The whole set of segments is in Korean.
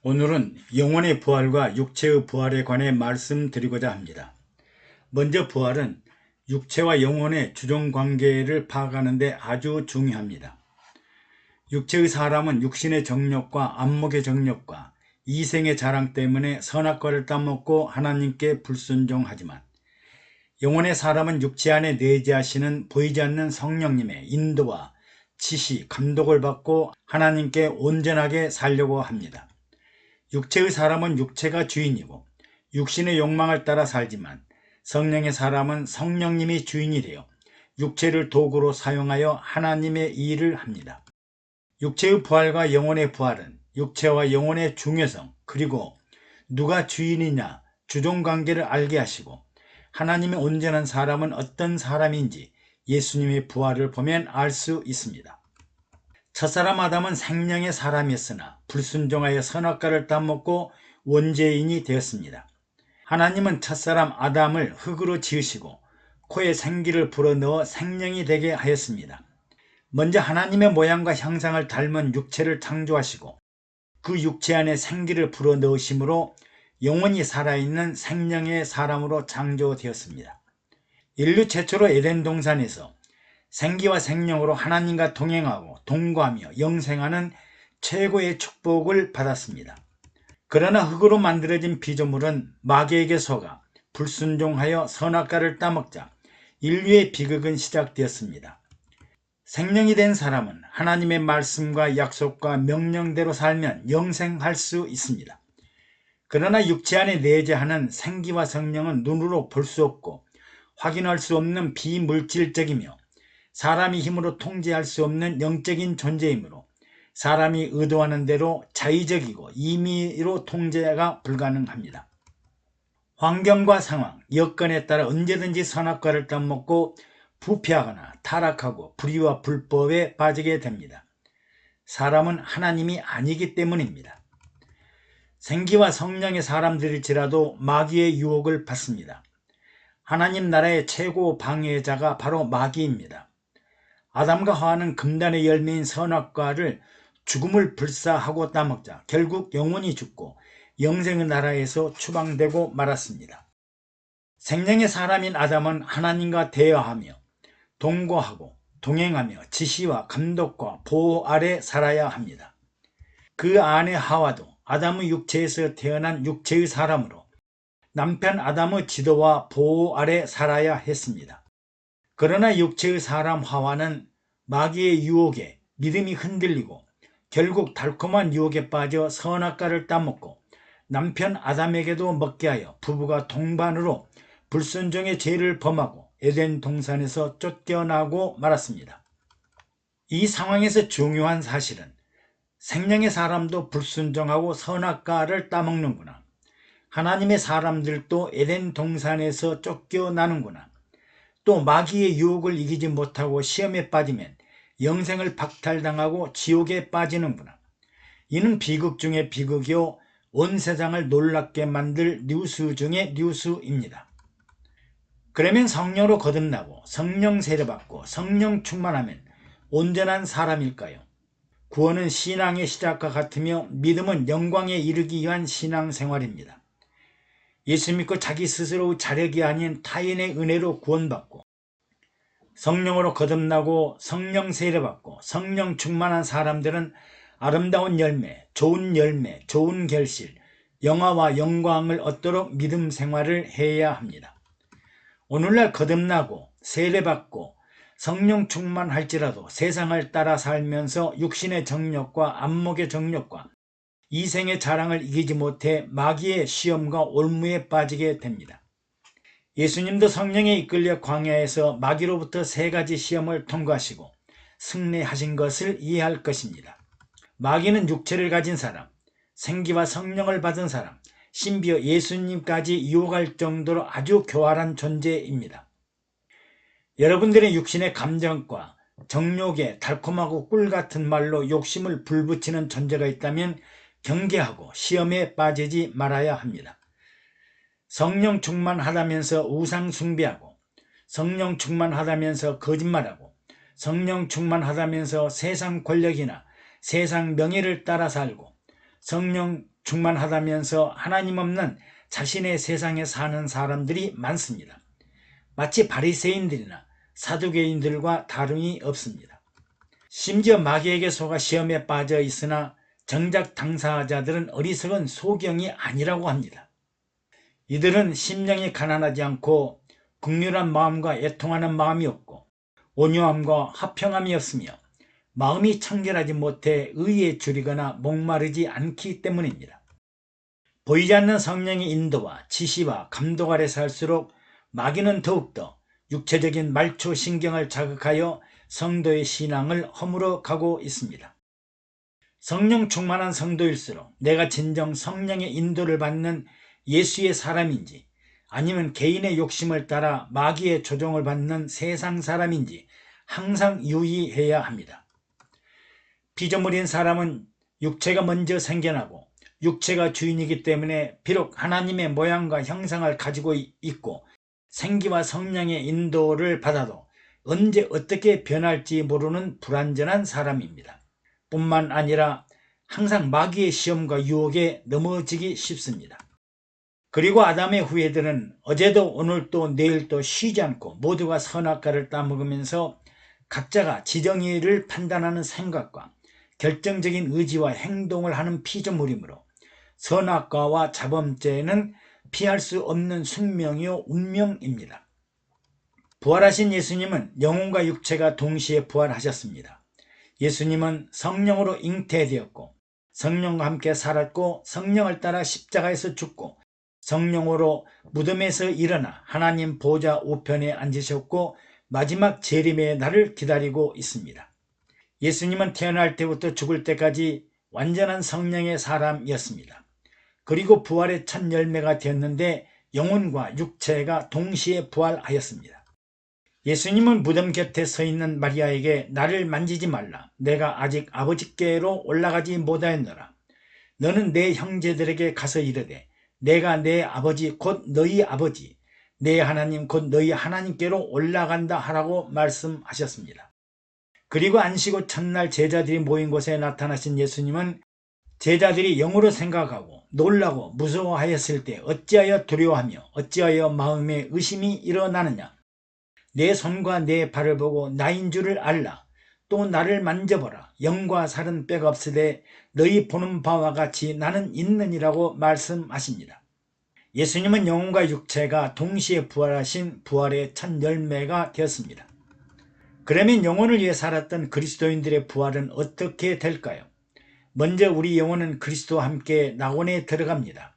오늘은 영혼의 부활과 육체의 부활에 관해 말씀드리고자 합니다. 먼저 부활은 육체와 영혼의 주종관계를 파악하는 데 아주 중요합니다. 육체의 사람은 육신의 정욕과 안목의 정욕과 이생의 자랑 때문에 선악과를 따먹고 하나님께 불순종하지만, 영혼의 사람은 육체 안에 내재하시는 보이지 않는 성령님의 인도와 지시, 감독을 받고 하나님께 온전하게 살려고 합니다. 육체의 사람은 육체가 주인이고 육신의 욕망을 따라 살지만, 성령의 사람은 성령님이 주인이 되어 육체를 도구로 사용하여 하나님의 일을 합니다. 육체의 부활과 영혼의 부활은 육체와 영혼의 중요성, 그리고 누가 주인이냐 주종관계를 알게 하시고, 하나님의 온전한 사람은 어떤 사람인지 예수님의 부활을 보면 알 수 있습니다. 첫사람 아담은 생명의 사람이었으나 불순종하여 선악과를 따먹고 원죄인이 되었습니다. 하나님은 첫사람 아담을 흙으로 지으시고 코에 생기를 불어넣어 생명이 되게 하였습니다. 먼저 하나님의 모양과 형상을 닮은 육체를 창조하시고 그 육체 안에 생기를 불어넣으심으로 영원히 살아있는 생명의 사람으로 창조되었습니다. 인류 최초로 에덴 동산에서 생기와 생명으로 하나님과 동행하고 동거하며 영생하는 최고의 축복을 받았습니다. 그러나 흙으로 만들어진 피조물은 마귀에게 속아 불순종하여 선악과를 따먹자 인류의 비극은 시작되었습니다. 생명이 된 사람은 하나님의 말씀과 약속과 명령대로 살면 영생할 수 있습니다. 그러나 육체 안에 내재하는 생기와 성령은 눈으로 볼 수 없고 확인할 수 없는 비물질적이며 사람이 힘으로 통제할 수 없는 영적인 존재이므로 사람이 의도하는 대로 자의적이고 임의로 통제가 불가능합니다. 환경과 상황, 여건에 따라 언제든지 선악과를 따먹고 부패하거나 타락하고 불의와 불법에 빠지게 됩니다. 사람은 하나님이 아니기 때문입니다. 생기와 성령의 사람들일지라도 마귀의 유혹을 받습니다. 하나님 나라의 최고 방해자가 바로 마귀입니다. 아담과 하와는 금단의 열매인 선악과를 죽음을 불사하고 따먹자 결국 영원히 죽고 영생의 나라에서 추방되고 말았습니다. 생명의 사람인 아담은 하나님과 대화하며 동거하고 동행하며 지시와 감독과 보호 아래 살아야 합니다. 그 아내 하와도 아담의 육체에서 태어난 육체의 사람으로 남편 아담의 지도와 보호 아래 살아야 했습니다. 그러나 육체의 사람 하와는 마귀의 유혹에 믿음이 흔들리고 결국 달콤한 유혹에 빠져 선악과를 따먹고 남편 아담에게도 먹게 하여 부부가 동반으로 불순종의 죄를 범하고 에덴 동산에서 쫓겨나고 말았습니다. 이 상황에서 중요한 사실은 생명의 사람도 불순종하고 선악과를 따먹는구나, 하나님의 사람들도 에덴 동산에서 쫓겨나는구나, 또 마귀의 유혹을 이기지 못하고 시험에 빠지면 영생을 박탈당하고 지옥에 빠지는구나. 이는 비극 중의 비극이요 온 세상을 놀랍게 만들 뉴스 중의 뉴스입니다. 그러면 성령으로 거듭나고 성령 세례받고 성령 충만하면 온전한 사람일까요? 구원은 신앙의 시작과 같으며 믿음은 영광에 이르기 위한 신앙생활입니다. 예수 믿고 자기 스스로 자력이 아닌 타인의 은혜로 구원받고 성령으로 거듭나고 성령 세례받고 성령 충만한 사람들은 아름다운 열매, 좋은 결실, 영화와 영광을 얻도록 믿음 생활을 해야 합니다. 오늘날 거듭나고 세례받고 성령 충만할지라도 세상을 따라 살면서 육신의 정욕과 안목의 정욕과 이생의 자랑을 이기지 못해 마귀의 시험과 올무에 빠지게 됩니다. 예수님도 성령에 이끌려 광야에서 마귀로부터 3가지 시험을 통과하시고 승리하신 것을 이해할 것입니다. 마귀는 육체를 가진 사람, 생기와 성령을 받은 사람, 심지어 예수님까지 유혹할 정도로 아주 교활한 존재입니다. 여러분들의 육신의 감정과 정욕에 달콤하고 꿀같은 말로 욕심을 불붙이는 존재가 있다면 경계하고 시험에 빠지지 말아야 합니다. 성령 충만하다면서 우상 숭배하고, 성령 충만하다면서 거짓말하고, 성령 충만하다면서 세상 권력이나 세상 명예를 따라 살고, 성령 충만하다면서 하나님 없는 자신의 세상에 사는 사람들이 많습니다. 마치 바리새인들이나 사두개인들과 다름이 없습니다. 심지어 마귀에게 속아 시험에 빠져 있으나 정작 당사자들은 어리석은 소경이 아니라고 합니다. 이들은 심령이 가난하지 않고 긍휼한 마음과 애통하는 마음이 없고 온유함과 화평함이 없으며 마음이 청결하지 못해 의에 줄이거나 목마르지 않기 때문입니다. 보이지 않는 성령의 인도와 지시와 감독 아래 살수록 마귀는 더욱더 육체적인 말초 신경을 자극하여 성도의 신앙을 허물어 가고 있습니다. 성령 충만한 성도일수록 내가 진정 성령의 인도를 받는 예수의 사람인지 아니면 개인의 욕심을 따라 마귀의 조종을 받는 세상 사람인지 항상 유의해야 합니다. 피조물인 사람은 육체가 먼저 생겨나고 육체가 주인이기 때문에 비록 하나님의 모양과 형상을 가지고 있고 생기와 성령의 인도를 받아도 언제 어떻게 변할지 모르는 불완전한 사람입니다. 뿐만 아니라 항상 마귀의 시험과 유혹에 넘어지기 쉽습니다. 그리고 아담의 후예들은 어제도 오늘도 내일도 쉬지 않고 모두가 선악과를 따먹으면서 각자가 지정의를 판단하는 생각과 결정적인 의지와 행동을 하는 피조물이므로 선악과와 자범죄는 피할 수 없는 숙명이요 운명입니다. 부활하신 예수님은 영혼과 육체가 동시에 부활하셨습니다. 예수님은 성령으로 잉태되었고 성령과 함께 살았고 성령을 따라 십자가에서 죽고 성령으로 무덤에서 일어나 하나님 보좌 우편에 앉으셨고 마지막 재림의 날을 기다리고 있습니다. 예수님은 태어날 때부터 죽을 때까지 완전한 성령의 사람이었습니다. 그리고 부활의 첫 열매가 되었는데 영혼과 육체가 동시에 부활하였습니다. 예수님은 무덤 곁에 서 있는 마리아에게 나를 만지지 말라. 내가 아직 아버지께로 올라가지 못하였노라. 너는 내 형제들에게 가서 이르되 내가 내 아버지 곧 너희 아버지 내 하나님 곧 너희 하나님께로 올라간다 하라고 말씀하셨습니다. 그리고 안식 후 첫날 제자들이 모인 곳에 나타나신 예수님은 제자들이 영으로 생각하고 놀라고 무서워하였을 때 어찌하여 두려워하며 어찌하여 마음에 의심이 일어나느냐. 내 손과 내 발을 보고 나인 줄을 알라. 또 나를 만져보라. 영과 살은 뼈가 없으되 너희 보는 바와 같이 나는 있느니라고 말씀하십니다. 예수님은 영혼과 육체가 동시에 부활하신 부활의 첫 열매가 되었습니다. 그러면 영혼을 위해 살았던 그리스도인들의 부활은 어떻게 될까요? 먼저 우리 영혼은 그리스도와 함께 낙원에 들어갑니다.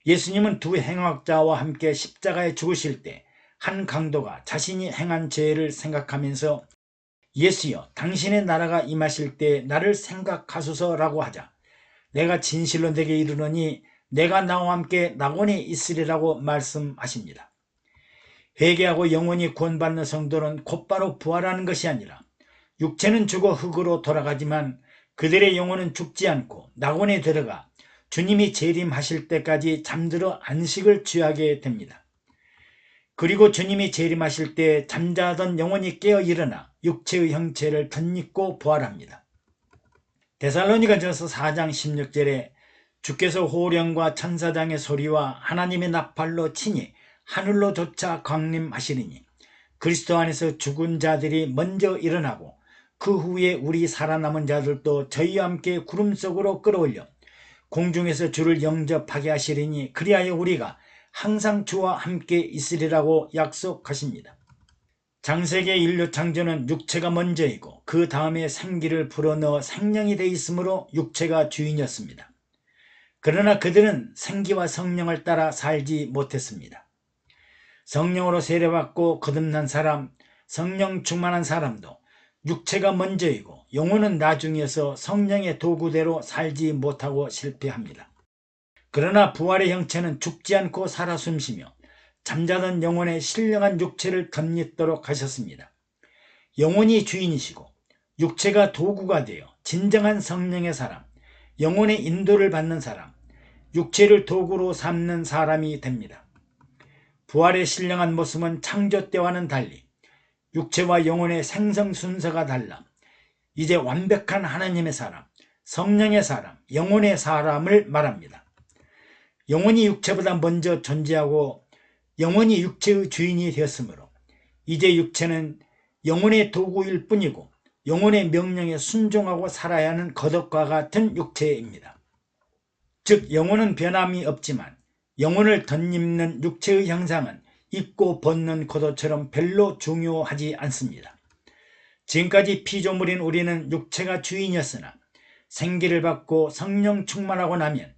예수님은 두 행악자와 함께 십자가에 죽으실 때 한 강도가 자신이 행한 죄를 생각하면서 예수여 당신의 나라가 임하실 때 나를 생각하소서라고 하자 내가 진실로 내게 이르노니 내가 나와 함께 낙원에 있으리라고 말씀하십니다. 회개하고 영원히 구원받는 성도는 곧바로 부활하는 것이 아니라 육체는 죽어 흙으로 돌아가지만 그들의 영혼은 죽지 않고 낙원에 들어가 주님이 재림하실 때까지 잠들어 안식을 취하게 됩니다. 그리고 주님이 재림하실 때 잠자던 영혼이 깨어 일어나 육체의 형체를 덧입고 부활합니다. 데살로니가전서 4장 16절에 주께서 호령과 천사장의 소리와 하나님의 나팔로 치니 하늘로 쫓아 강림하시리니 그리스도 안에서 죽은 자들이 먼저 일어나고 그 후에 우리 살아남은 자들도 저희와 함께 구름 속으로 끌어올려 공중에서 주를 영접하게 하시리니 그리하여 우리가 항상 주와 함께 있으리라고 약속하십니다. 창세기 인류 창조는 육체가 먼저이고 그 다음에 생기를 불어넣어 생명이 돼 있으므로 육체가 주인이었습니다. 그러나 그들은 생기와 성령을 따라 살지 못했습니다. 성령으로 세례받고 거듭난 사람, 성령 충만한 사람도 육체가 먼저이고 영혼은 나중이어서 성령의 도구대로 살지 못하고 실패합니다. 그러나 부활의 형체는 죽지 않고 살아 숨쉬며 잠자던 영혼의 신령한 육체를 덧입도록 하셨습니다. 영혼이 주인이시고 육체가 도구가 되어 진정한 성령의 사람, 영혼의 인도를 받는 사람, 육체를 도구로 삼는 사람이 됩니다. 부활의 신령한 모습은 창조 때와는 달리 육체와 영혼의 생성 순서가 달라 이제 완벽한 하나님의 사람, 성령의 사람, 영혼의 사람을 말합니다. 영혼이 육체보다 먼저 존재하고 영혼이 육체의 주인이 되었으므로 이제 육체는 영혼의 도구일 뿐이고 영혼의 명령에 순종하고 살아야 하는 거덕과 같은 육체입니다. 즉 영혼은 변함이 없지만 영혼을 덧입는 육체의 형상은 입고 벗는 겉옷처럼 별로 중요하지 않습니다. 지금까지 피조물인 우리는 육체가 주인이었으나 생기를 받고 성령 충만하고 나면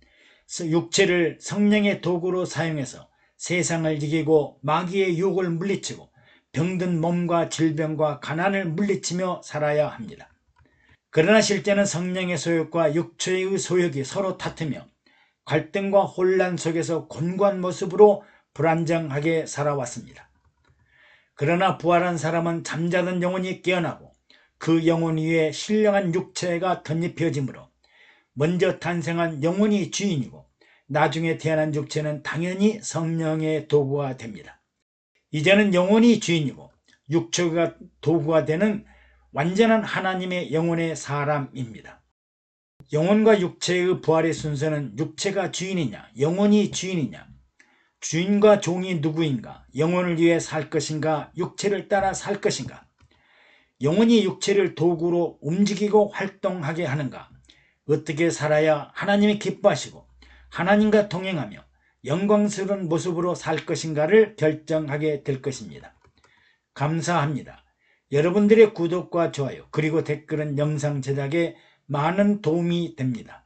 육체를 성령의 도구로 사용해서 세상을 이기고 마귀의 유혹을 물리치고 병든 몸과 질병과 가난을 물리치며 살아야 합니다. 그러나 실제는 성령의 소욕과 육체의 소욕이 서로 다투며 갈등과 혼란 속에서 곤고한 모습으로 불안정하게 살아왔습니다. 그러나 부활한 사람은 잠자던 영혼이 깨어나고 그 영혼 위에 신령한 육체가 덧입혀지므로 먼저 탄생한 영혼이 주인이고 나중에 태어난 육체는 당연히 성령의 도구가 됩니다. 이제는 영혼이 주인이고 육체가 도구가 되는 완전한 하나님의 영혼의 사람입니다. 영혼과 육체의 부활의 순서는 육체가 주인이냐 영혼이 주인이냐, 주인과 종이 누구인가, 영혼을 위해 살 것인가 육체를 따라 살 것인가, 영혼이 육체를 도구로 움직이고 활동하게 하는가, 어떻게 살아야 하나님이 기뻐하시고 하나님과 동행하며 영광스러운 모습으로 살 것인가를 결정하게 될 것입니다. 감사합니다. 여러분들의 구독과 좋아요 그리고 댓글은 영상 제작에 많은 도움이 됩니다.